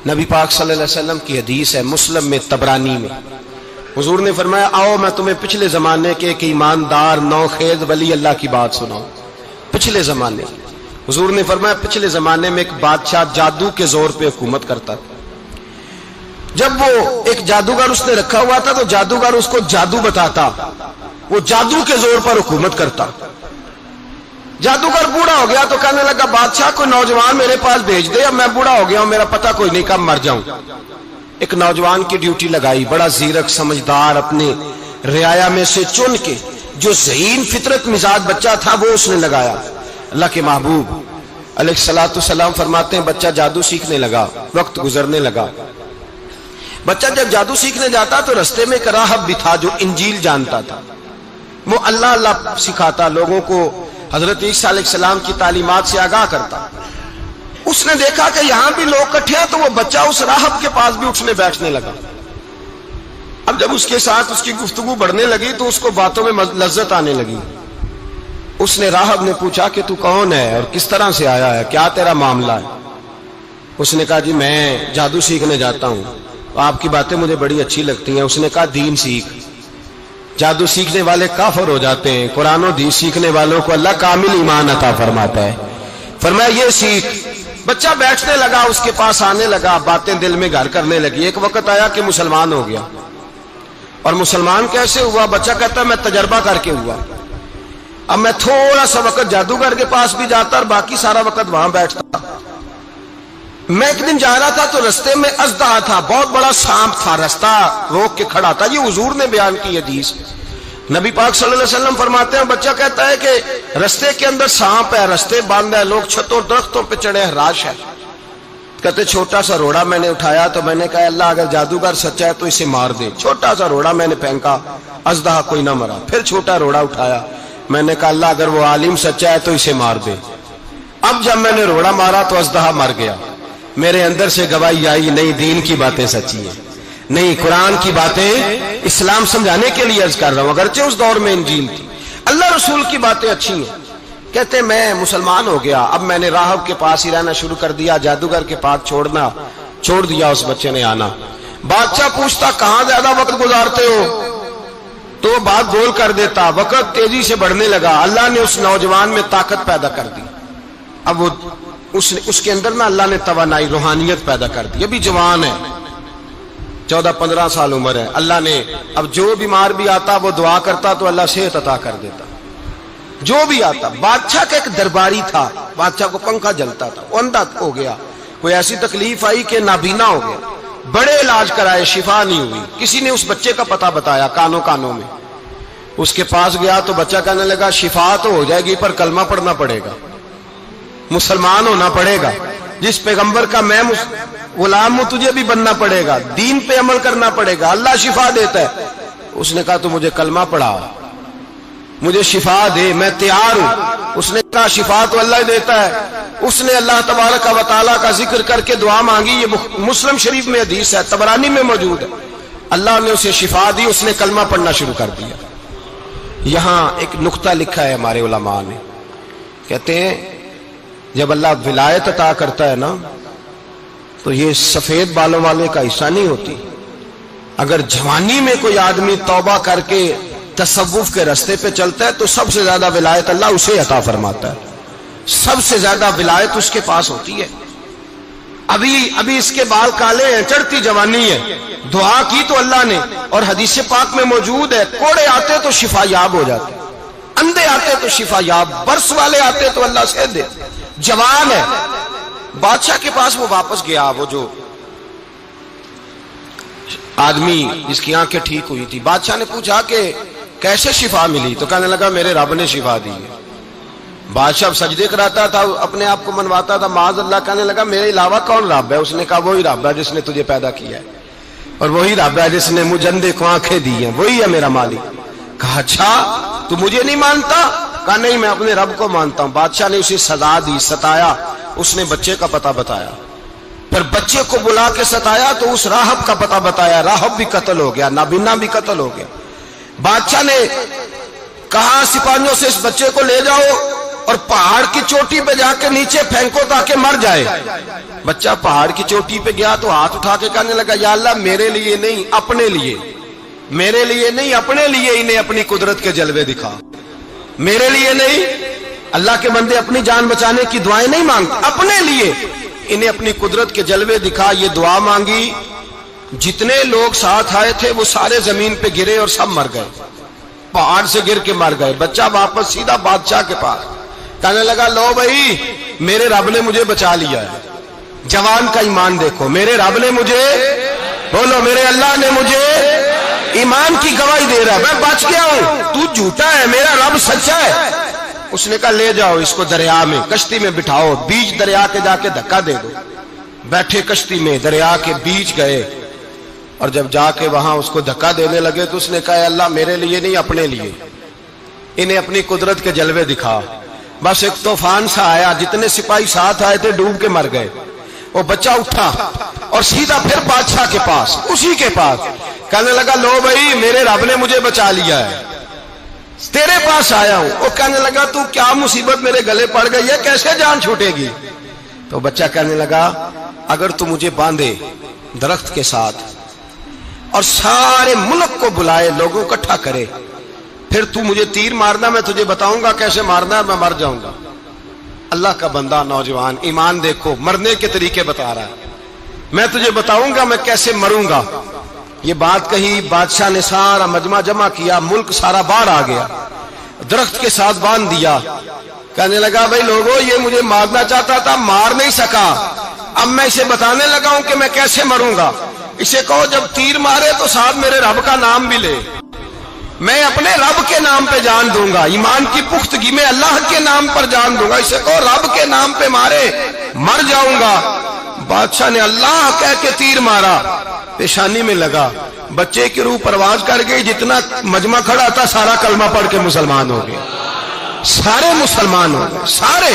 نبی پاک صلی اللہ علیہ وسلم کی حدیث ہے مسلم میں طبرانی میں، حضور نے فرمایا آؤ میں تمہیں پچھلے زمانے کے ایک ایماندار نوخیز ولی اللہ کی بات سناؤں۔ پچھلے زمانے حضور نے فرمایا پچھلے زمانے میں ایک بادشاہ جادو کے زور پہ حکومت کرتا تھا۔ جب وہ ایک جادوگر اس نے رکھا ہوا تھا تو جادوگر اس کو جادو بتاتا، وہ جادو کے زور پر حکومت کرتا۔ جادوگر بوڑھا ہو گیا تو کہنے لگا بادشاہ کوئی نوجوان میرے پاس بھیج دے، اب میں بوڑھا ہو گیا ہوں میرا پتہ کوئی نہیں کب مر جاؤں۔ ایک نوجوان کی ڈیوٹی لگائی، بڑا زیرک سمجھدار، اپنے رعایا میں سے چن کے جو ذہین فطرت مزاج بچہ تھا وہ اس نے لگایا۔ اللہ کے محبوب علیہ الصلوۃ والسلام فرماتے ہیں بچہ جادو سیکھنے لگا، وقت گزرنے لگا۔ بچہ جب جادو سیکھنے جاتا تو رستے میں ایک راہب بھی تھا جو انجیل جانتا تھا، وہ اللہ اللہ سکھاتا، لوگوں کو حضرت عیسیٰ علیہ السلام کی تعلیمات سے آگاہ کرتا۔ اس نے دیکھا کہ یہاں بھی لوگ اکٹھے ہیں تو وہ بچہ اس راہب کے پاس بھی اٹھنے بیٹھنے لگا۔ اب جب اس کے ساتھ اس کی گفتگو بڑھنے لگی تو اس کو باتوں میں لذت آنے لگی۔ اس نے راہب نے پوچھا کہ تو کون ہے اور کس طرح سے آیا ہے، کیا تیرا معاملہ ہے؟ اس نے کہا جی میں جادو سیکھنے جاتا ہوں، آپ کی باتیں مجھے بڑی اچھی لگتی ہیں۔ اس نے کہا دین سیکھ، جادو سیکھنے والے کافر ہو جاتے ہیں، قرآن و حدیث سیکھنے والوں کو اللہ کامل ایمان عطا فرماتا ہے۔ فرمایا یہ سیکھ۔ بچہ بیٹھنے لگا، اس کے پاس آنے لگا، باتیں دل میں گھر کرنے لگی۔ ایک وقت آیا کہ مسلمان ہو گیا، اور مسلمان کیسے ہوا؟ بچہ کہتا ہے میں تجربہ کر کے ہوا۔ اب میں تھوڑا سا وقت جادوگر کے پاس بھی جاتا اور باقی سارا وقت وہاں بیٹھتا۔ میں ایک دن جا رہا تھا تو رستے میں اژدہا تھا، بہت بڑا سانپ تھا، رستہ روک کے کھڑا تھا۔ یہ حضور نے بیان کی حدیث۔ نبی پاک صلی اللہ علیہ وسلم فرماتے ہیں بچہ کہتا ہے کہ رستے کے اندر سانپ ہے، رستے بند ہے، لوگ چھتوں درختوں پہ چڑھے ہیں، ہراش ہے۔ کہتے چھوٹا سا روڑا میں نے اٹھایا تو میں نے کہا اللہ اگر جادوگر سچا ہے تو اسے مار دے۔ چھوٹا سا روڑا میں نے پھینکا، اژدہا کوئی نہ مرا۔ پھر چھوٹا روڑا اٹھایا، میں نے کہا اللہ اگر وہ عالم سچا ہے تو اسے مار دے۔ اب جب میں نے روڑا مارا تو اژدہا مر گیا۔ میرے اندر سے گواہی آئی نہیں دین کی باتیں سچی ہیں، نہیں قرآن کی باتیں اسلام سمجھانے کے لیے عرض کر رہا ہوں، اگرچہ اس دور میں انجیل تھی، اللہ رسول کی باتیں اچھی ہیں۔ کہتے میں مسلمان ہو گیا، اب میں نے راہب کے پاس ہی رہنا شروع کر دیا، جادوگر کے پاس چھوڑ دیا اس بچے نے آنا۔ بادشاہ پوچھتا کہاں زیادہ وقت گزارتے ہو تو وہ بات گول کر دیتا، وقت تیزی سے بڑھنے لگا۔ اللہ نے اس نوجوان میں طاقت پیدا کر دی، اب وہ اس کے اندر نا اللہ نے توانائی روحانیت پیدا کر دی، ابھی جوان ہے، 14-15 سال عمر ہے۔ اللہ نے اب جو بیمار بھی آتا وہ دعا کرتا تو اللہ صحت عطا کر دیتا، جو بھی آتا۔ بادشاہ کا ایک درباری تھا، بادشاہ کو پنکھا جلتا تھا، وہ اندھا ہو گیا، کوئی ایسی تکلیف آئی کہ نابینا ہو گیا، بڑے علاج کرائے شفا نہیں ہوئی۔ کسی نے اس بچے کا پتہ بتایا کانوں میں، اس کے پاس گیا تو بچہ کہنے لگا شفا تو ہو جائے گی پر کلمہ پڑھنا پڑے گا، مسلمان ہونا پڑے گا، جس پیغمبر کا میں غلام ہوں تجھے بھی بننا پڑے گا، دین پہ عمل کرنا پڑے گا، اللہ شفا دیتا ہے۔ اس نے کہا تو مجھے کلمہ پڑھا، مجھے شفا دے، میں تیار ہوں۔ اس نے کہا شفا تو اللہ دیتا ہے۔ اس نے اللہ تبارک و تعالیٰ کا ذکر کر کے دعا مانگی، یہ مسلم شریف میں حدیث ہے، طبرانی میں موجود ہے۔ اللہ نے اسے شفا دی، اس نے کلمہ پڑھنا شروع کر دیا۔ یہاں ایک نقطہ لکھا ہے ہمارے علماء نے، کہتے ہیں جب اللہ ولایت عطا کرتا ہے نا تو یہ سفید بالوں والے کا حصہ نہیں ہوتی۔ اگر جوانی میں کوئی آدمی توبہ کر کے تصوف کے رستے پہ چلتا ہے تو سب سے زیادہ ولایت اللہ اسے عطا فرماتا ہے، سب سے زیادہ ولایت اس کے پاس ہوتی ہے۔ ابھی اس کے بال کالے ہیں، چڑھتی جوانی ہے، دعا کی تو اللہ نے، اور حدیث پاک میں موجود ہے کوڑے آتے تو شفا یاب ہو جاتے، اندھے آتے تو شفا یاب، برس والے آتے تو اللہ سے دے، جوان ہے۔ بادشاہ کے پاس وہ واپس گیا، وہ جو آدمی جس کی آنکھیں ٹھیک ہوئی تھی۔ بادشاہ نے پوچھا کہ کیسے شفا ملی؟ تو کہنے لگا میرے رب نے شفا دی ہے۔ بادشاہ سجدے کراتا تھا، اپنے آپ کو منواتا تھا معاذ اللہ، کہنے لگا میرے علاوہ کون رب ہے؟ اس نے کہا وہی رب ہے جس نے تجھے پیدا کیا ہے، اور وہی رب ہے جس نے مجھے اندھے کو آنکھیں دی ہیں، وہی ہے میرا مالک۔ کہا اچھا تو مجھے نہیں مانتا؟ کہا نہیں میں اپنے رب کو مانتا ہوں۔ بادشاہ نے اسے سزا دی، ستایا، اس نے بچے کا پتہ بتایا، پھر بچے کو بلا کے ستایا تو اس راہب کا پتہ بتایا، راہب بھی قتل ہو گیا، نابینا بھی قتل ہو گیا۔ بادشاہ نے کہا سپاہیوں سے اس بچے کو لے جاؤ اور پہاڑ کی چوٹی پہ جا کے نیچے پھینکو تاکہ مر جائے. بچہ پہاڑ کی چوٹی پہ گیا تو ہاتھ اٹھا کے کہنے لگا یا اللہ میرے لیے نہیں اپنے لیے، میرے لیے نہیں اپنے لیے انہیں اپنی قدرت کے جلوے دکھا. میرے لیے نہیں، اللہ کے بندے اپنی جان بچانے کی دعائیں نہیں مانگتے، اپنے لیے انہیں اپنی قدرت کے جلوے دکھا. یہ دعا مانگی، جتنے لوگ ساتھ آئے تھے وہ سارے زمین پہ گرے اور سب مر گئے، پہاڑ سے گر کے مر گئے. بچہ واپس سیدھا بادشاہ کے پاس کہنے لگا لو بھائی میرے رب نے مجھے بچا لیا ہے. جوان کا ایمان دیکھو، میرے رب نے مجھے، بولو میرے اللہ نے مجھے ایمان کی گواہی دے رہا ہے، میں بچ گیا ہوں، تو جھوٹا ہے، میرا رب سچا ہے. اس نے کہا لے جاؤ اس کو دریا میں، کشتی میں بٹھاؤ، بیچ دریا کے جا کے دھکا دے دو. بیٹھے کشتی میں، دریا کے بیچ گئے، اور جب جا کے وہاں اس کو دھکا دینے لگے تو اس نے کہا اللہ میرے لیے نہیں اپنے لیے انہیں اپنی قدرت کے جلوے دکھا. بس ایک طوفان سا آیا، جتنے سپاہی ساتھ آئے تھے ڈوب کے مر گئے. وہ بچہ اٹھا اور سیدھا پھر بادشاہ کے پاس، اسی کے پاس کہنے لگا لو بھائی میرے رب نے مجھے بچا لیا ہے، تیرے پاس آیا ہوں. وہ کہنے لگا تو کیا مصیبت میرے گلے پڑ گئی ہے، کیسے جان چھوٹے گی؟ تو بچہ کہنے لگا اگر تو مجھے باندھے درخت کے ساتھ اور سارے ملک کو بلائے، لوگوں کو اکٹھا کرے، پھر تو مجھے تیر مارنا، میں تجھے بتاؤں گا کیسے مارنا ہے، میں مر جاؤں گا. اللہ کا بندہ نوجوان ایمان دیکھو، مرنے کے طریقے بتا رہا ہے، میں تجھے بتاؤں گا میں کیسے مروں گا. یہ بات کہی، بادشاہ نے سارا مجمع جمع کیا، ملک سارا باہر آ گیا، درخت کے ساتھ باندھ دیا. کہنے لگا بھائی لوگوں یہ مجھے مارنا چاہتا تھا، مار نہیں سکا، اب میں اسے بتانے لگا ہوں کہ میں کیسے مروں گا. اسے کہو جب تیر مارے تو ساتھ میرے رب کا نام بھی لے، میں اپنے رب کے نام پہ جان دوں گا، ایمان کی پختگی میں اللہ کے نام پر جان دوں گا. اسے کہو رب کے نام پہ مارے، مر جاؤں گا. بادشاہ نے اللہ کہہ کے تیر مارا، پیشانی میں لگا، بچے کی روح پرواز کر گئی. جتنا مجمع کھڑا تھا سارا کلمہ پڑھ کے مسلمان ہو گئے، سارے مسلمان ہو گئے سارے.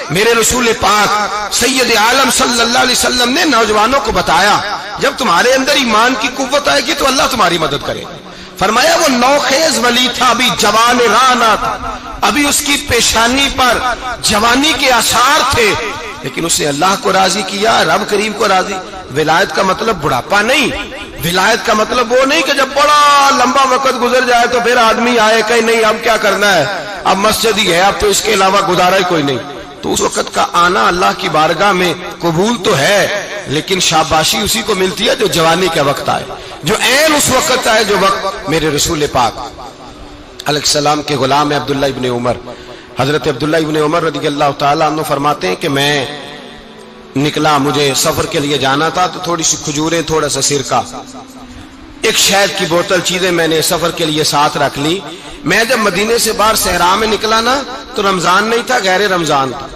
میرے رسول پاک سید عالم صلی اللہ علیہ وسلم نے نوجوانوں کو بتایا جب تمہارے اندر ایمان کی قوت آئے گی تو اللہ تمہاری مدد کرے. فرمایا وہ نوخیز ولی تھا، ابھی جوان رانا تھا، ابھی اس کی پیشانی پر جوانی کے آثار تھے، لیکن اس نے اللہ کو راضی کیا، رب کریم کو راضی. ولایت کا مطلب بڑھاپا نہیں، ولایت کا مطلب وہ نہیں کہ جب بڑا لمبا وقت گزر جائے تو پھر آدمی آئے کہ نہیں اب کیا کرنا ہے، اب مسجد ہی ہے، اب تو اس کے علاوہ گزارا ہی کوئی نہیں. تو اس وقت کا آنا اللہ کی بارگاہ میں قبول تو ہے، لیکن شاباشی اسی کو ملتی ہے جو جوانی کے وقت آئے، جو عین اس وقت آئے جو وقت میرے رسول پاک علیہ السلام کے غلام عبداللہ ابن عمر، حضرت عبداللہ ابن عمر رضی اللہ تعالیٰ عنہ فرماتے ہیں کہ میں نکلا، مجھے سفر کے لیے جانا تھا، تو تھوڑی سی کھجوریں، تھوڑا سا سرکہ، ایک شہد کی بوتل، چیزیں میں نے سفر کے لیے ساتھ رکھ لی. میں جب مدینے سے باہر صحرا میں نکلا نا تو رمضان نہیں تھا، غیر رمضان تھا.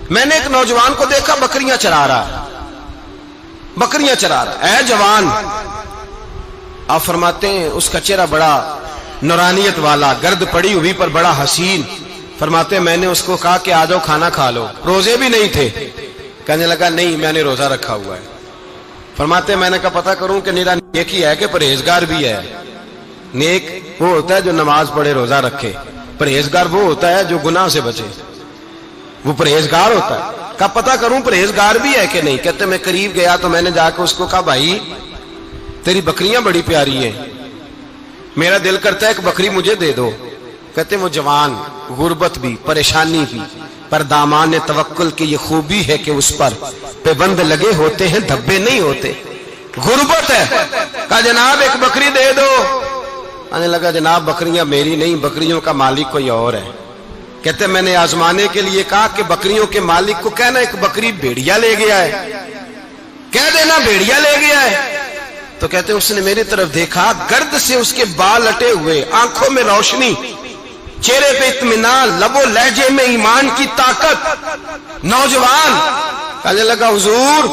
میں نے ایک نوجوان کو دیکھا بکریاں چرا رہا ہے، بکریاں چرا رہا ہے. اے جوان، آپ فرماتے ہیں اس کا چہرہ بڑا نورانیت والا، گرد پڑی ہوئی پر بڑا حسین. فرماتے ہیں میں نے اس کو کہا کہ آ جاؤ کھانا کھا لو، روزے بھی نہیں تھے. کہنے لگا نہیں میں نے روزہ رکھا ہوا ہے. فرماتے ہیں میں نے کہا پتہ کروں کہ نیرا نیک ہی ہے کہ پرہیزگار بھی ہے. نیک وہ ہوتا ہے جو نماز پڑھے روزہ رکھے، پرہیزگار وہ ہوتا ہے جو گناہ سے بچے، وہ پرہیزگار ہوتا ہے. کہا پتہ کروں پرہیزگار بھی ہے کہ نہیں. کہتے میں قریب گیا تو میں نے جا کے اس کو کہا بھائی تیری بکریاں بڑی پیاری ہیں، میرا دل کرتا ہے کہ بکری مجھے دے دو. کہتے وہ جوان، غربت بھی، پریشانی بھی، پر دامان توکل کی یہ خوبی ہے کہ اس پر پابند لگے ہوتے ہیں، دھبے نہیں ہوتے. غربت ہے. کہا جناب ایک بکری دے دو. آنے لگا جناب بکریاں میری نہیں، بکریوں کا مالک کوئی اور ہے. کہتے میں نے آزمانے کے لیے کہا کہ بکریوں کے مالک کو کہنا ایک بکری بھیڑیا لے گیا ہے، کہہ دینا بھیڑیا لے گیا ہے. تو کہتے اس نے میری طرف دیکھا، گرد سے اس کے بال اٹے ہوئے، آنکھوں میں روشنی، چہرے پہ اطمینان، لب و لہجے میں ایمان کی طاقت. نوجوان کہنے لگا حضور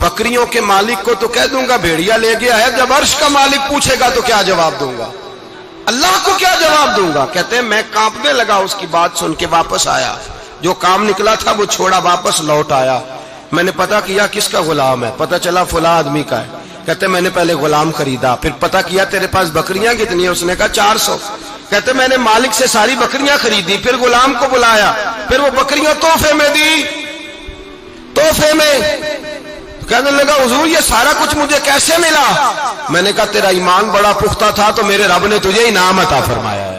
بکریوں کے مالک کو تو کہہ دوں گا بھیڑیا لے گیا ہے، جب عرش کا مالک پوچھے گا تو کیا جواب دوں گا، اللہ کو کیا جواب دوں گا. کہتے ہیں میں کانپنے لگا اس کی بات سن کے. واپس آیا، جو کام نکلا تھا وہ چھوڑا، واپس لوٹ آیا. میں نے پتا کیا کس کا غلام ہے، پتا چلا فلاں آدمی کا ہے. کہتے میں نے پہلے غلام خریدا، پھر پتا کیا تیرے پاس بکریاں کتنی ہیں، اس نے کہا 400. کہتے میں نے مالک سے ساری بکریاں خریدی، پھر غلام کو بلایا، پھر وہ بکریاں تحفے میں دی، تحفے میں۔ کہنے لگا حضور یہ سارا کچھ مجھے کیسے ملا؟ میں نے کہا تیرا ایمان بڑا پختہ تھا تو میرے رب نے تجھے انعام عطا فرمایا ہے۔